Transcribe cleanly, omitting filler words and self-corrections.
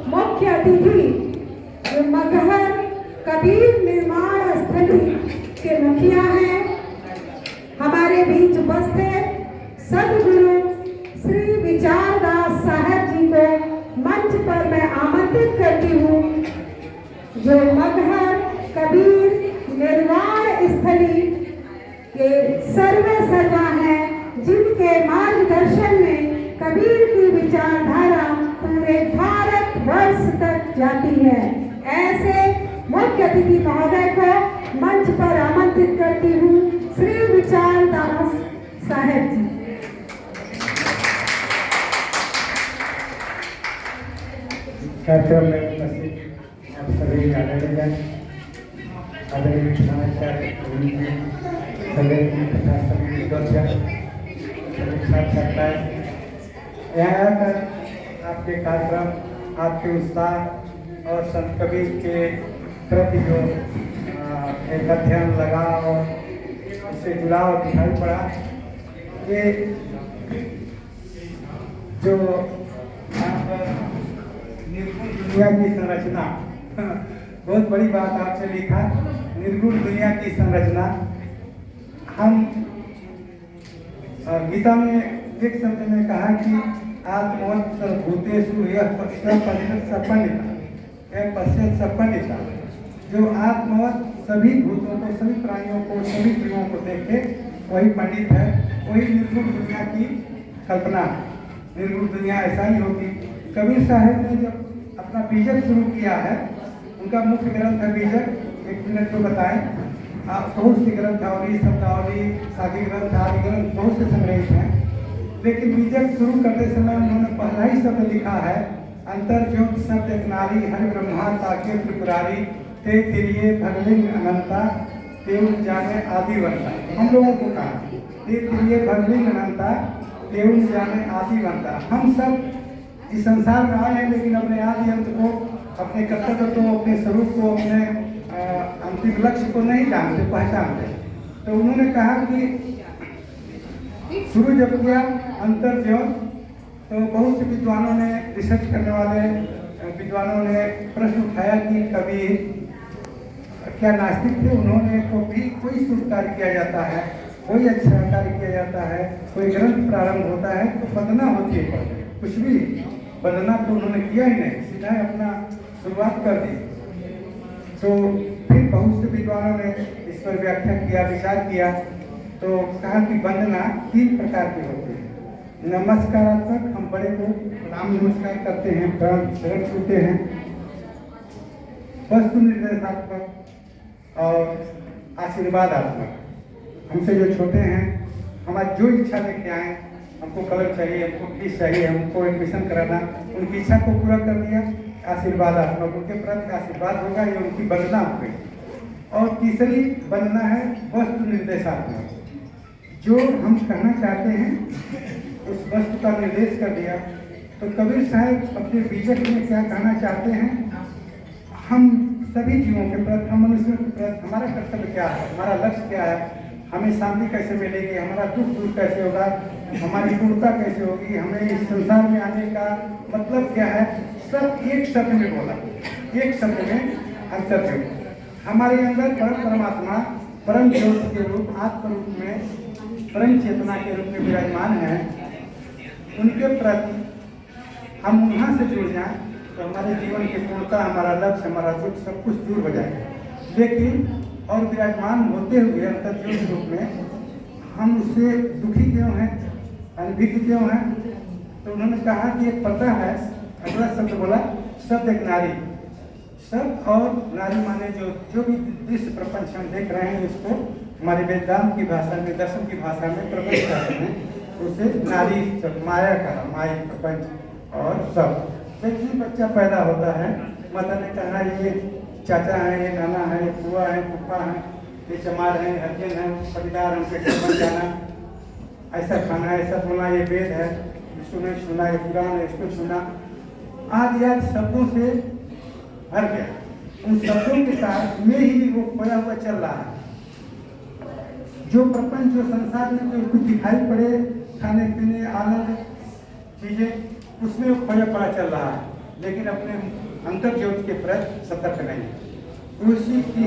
मुख्य अतिथि जो मगहर कबीर निर्माण स्थली के मुखिया हैं, हमारे बीच उपस्थित सदगुरु श्री विचारदास साहब जी को मंच पर मैं आमंत्रित करती हूँ, जो मगहर कबीर निर्वाण स्थली के सर्वे सर्वा हैं, जिनके मार्गदर्शन में कबीर की विचारधारा पूरे भारत वर्ष तक जाती है। ऐसे मुख्य अतिथि महोदय को मंच पर आमंत्रित करती हूँ, श्री विचारदास साहब जी। कार्यक्रम में उपस्थित आप सभी आदरणीय समाचार तथा सभी यहाँ आकर आपके कार्यक्रम, आपके उत्साह और संत कबीर के प्रति जो एक अध्ययन लगा और इससे जुड़ाव दिखाई पड़ा। ये जो निर्गुण दुनिया की संरचना, बहुत बड़ी बात आपने लिखा, निर्गुण दुनिया की संरचना। हम गीता में एक शब्द में कहा कि आत्मवत् सर्वभूतेषु यह पश्यत् सपन्निता, जो आत्मवत् सभी भूतों को, सभी प्राणियों को, सभी जीवों को देखे वही पंडित है, वही निर्गुण दुनिया की कल्पना। निर्गुण दुनिया ऐसा ही होगी। कबीर साहब ने जब अपना बीजक शुरू किया है, उनका मुख्य ग्रंथ है बीजक, 1 मिनट को बताएं। बहुत सी ग्रंथावली, शब्दावली, साखी ग्रंथ, आदि ग्रंथ बहुत से संग्रहित हैं, लेकिन बीजक शुरू करते समय उन्होंने पहला ही शब्द लिखा है, अंतर ज्योत शब्द एक नारी, हरि ब्रह्मा ताके त्रिपुरारी, ते तिरिये भगलिंग अनंता, तेउ जाने आदि बनता। हम लोगों को कहा ते तिरिये भगलिंग अनंता, तेउ जाने आदि बनता। हम सब इस संसार में आए हैं, लेकिन अपने आदि अंत को, अपने कर्तव्य को, अपने स्वरूप को, अपने अंतिम लक्ष्य को नहीं जानते, पहचानते। तो उन्होंने कहा कि शुरू जब किया अंतर ज्योत, तो बहुत से विद्वानों ने, रिसर्च करने वाले विद्वानों ने प्रश्न उठाया कि कबीर क्या नास्तिक थे? उन्होंने तो भी कोई शुभ कार्य किया जाता है, कोई अच्छा कार्य किया जाता है, कोई ग्रंथ प्रारंभ होता है तो वंदना होती है, कुछ भी वंदना तो उन्होंने किया ही नहीं, सीधा अपना शुरुआत कर दी। तो फिर बहुत से विद्वानों ने इस पर व्याख्या किया, विचार किया, तो कहा कि वंदना 3 प्रकार की होती है। नमस्कारात्मक, हम बड़े को राम नमस्कार करते हैं, शरण छूते हैं। वस्तु निर्देशात्मक और आशीर्वादात्मक, हमसे जो छोटे हैं, हमारी जो इच्छा लेके आए, हमको कलर चाहिए, हमको फीस चाहिए, हमको एडमिशन कराना, उनकी इच्छा को पूरा कर दिया, आशीर्वादात्मक, उनके प्रति आशीर्वाद होगा, ये उनकी वंदना हो गई। और तीसरी वंदना है वस्तु निर्देशात्मक, जो हम कहना चाहते हैं उस वस्तु का निर्देश कर दिया। तो कबीर साहब अपने बीजक में क्या कहना चाहते हैं, हम सभी जीवों के प्रति, हम मनुष्यों के प्रति हमारा कर्तव्य क्या है, हमारा लक्ष्य क्या है, हमें शांति कैसे मिलेगी, हमारा दुख दूर कैसे होगा, हमारी पूर्णता कैसे होगी, हमें इस संसार में आने का मतलब क्या है, सब एक शब्द में बोला, एक शब्द में अंतर है। हमारे अंदर परमात्मा परम ज्योति के रूप, आत्म रूप में, परम चेतना के रूप में विराजमान है। उनके प्रति हम वहाँ से जुड़ जाएं तो हमारे जीवन की पूर्णता, हमारा लक्ष्य, हमारा दुख सब कुछ दूर हो जाएगा। लेकिन और विराजमान होते हुए अंतर ज्योति रूप में हम उससे दुखी क्यों हैं, अनभिज्ञ क्यों हैं? तो उन्होंने कहा कि एक पर्दा है, अगला शब्द बोला, शब्द एक नारी। शब्द और नारी माने जो भी दृश्य प्रपंच हम देख रहे हैं, उसको हमारे वेदांत की भाषा में, दर्शन की भाषा में प्रपंच कहते हैं, उसे नारी माया का, माया प्रपंच और शब्द। जैसे बच्चा पैदा होता है, माता ने कहा ये चाचा है, ये नाना है, ये बुआ है, फूफा है, ये चमार है, हरिजन है, पटीदार, हमसे बन जाना, ऐसा खाना है, ऐसा बोलना, ये वेद है, इसको नहीं छूना, ये पुराण है, इसको छूना, आदि आदि शब्दों से भर गया। उन शब्दों के साथ में ही वो खोया हुआ चल रहा है। जो प्रपंच, जो संसार में जो कुछ दिखाई पड़े, खाने पीने, आनंद चीजें, उसमें वो खोया पड़ा चल रहा है। लेकिन अपने अंतर ज्योति के प्रति सतर्क नहीं। तुलसी की